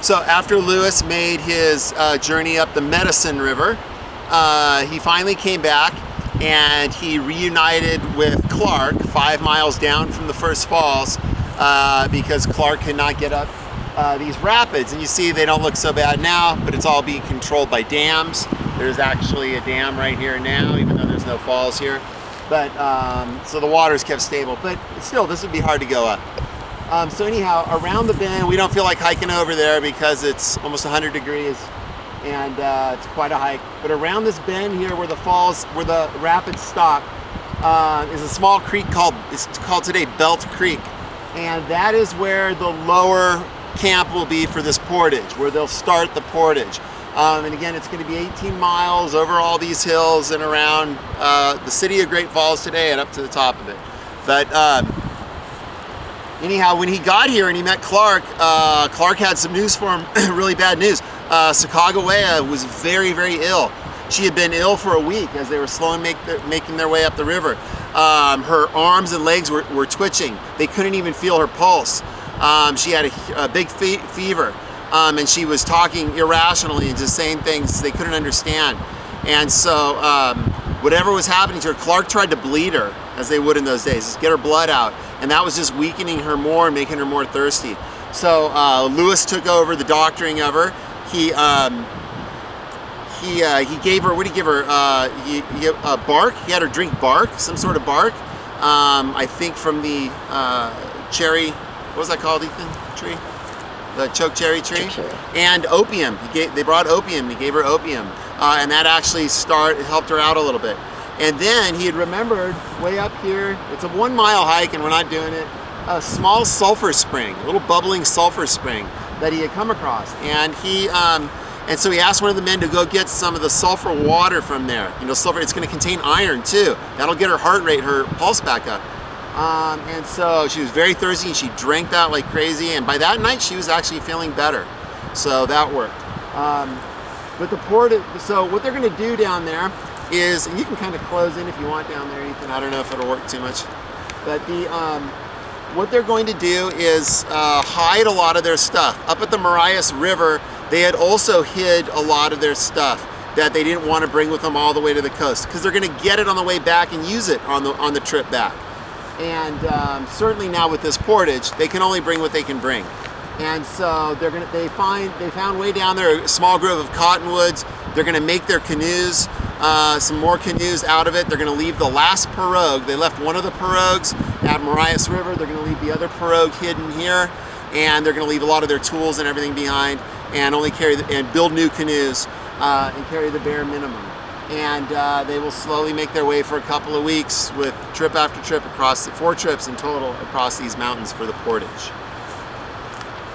So after Lewis made his journey up the Medicine River, he finally came back and he reunited with Clark 5 miles down from the first falls because Clark could not get up these rapids. And you see they don't look so bad now, but it's all being controlled by dams. There's actually a dam right here now, even though there's no falls here. But so the water's kept stable, but still this would be hard to go up. So anyhow, around the bend, we don't feel like hiking over there because it's almost 100 degrees and it's quite a hike. But around this bend here where the falls, where the rapids stop, is a small creek it's called today Belt Creek. And that is where the lower camp will be for this portage, where they'll start the portage. And again, it's going to be 18 miles over all these hills and around the city of Great Falls today and up to the top of it. But anyhow, when he got here and he met Clark, Clark had some news for him, really bad news. Sacagawea was very, very ill. She had been ill for a week as they were slowly making their way up the river. Her arms and legs were twitching. They couldn't even feel her pulse. She had a big fever, and she was talking irrationally and just saying things they couldn't understand. And so whatever was happening to her, Clark tried to bleed her, as they would in those days, just get her blood out. And that was just weakening her more and making her more thirsty. So Lewis took over the doctoring of her. He gave her, what did he give her? Bark. He had her drink bark, some sort of bark. I think from the cherry, what was that called, Ethan? Tree? The chokecherry tree? And opium. They brought opium. He gave her opium. And that actually helped her out a little bit. And then he had remembered way up here, it's a 1 mile hike and we're not doing it, a small sulfur spring, a little bubbling sulfur spring that he had come across. And and so he asked one of the men to go get some of the sulfur water from there. You know, sulfur, it's gonna contain iron too. That'll get her heart rate, her pulse back up. And so she was very thirsty and she drank that like crazy. And by that night, she was actually feeling better. So that worked. But so what they're gonna do down there is, and you can kind of close in if you want down there, Ethan. I don't know if it'll work too much. But what they're going to do is hide a lot of their stuff. Up at the Marias River, they had also hid a lot of their stuff that they didn't want to bring with them all the way to the coast because they're going to get it on the way back and use it on the trip back. And certainly now with this portage, they can only bring what they can bring. And so they found way down there a small grove of cottonwoods. They're going to make their canoes, some more canoes out of it. They're going to leave the last pirogue. They left one of the pirogues at Marias River. They're going to leave the other pirogue hidden here, and they're going to leave a lot of their tools and everything behind, and only build new canoes and carry the bare minimum. And they will slowly make their way for a couple of weeks with trip after trip across 4 trips in total across these mountains for the portage.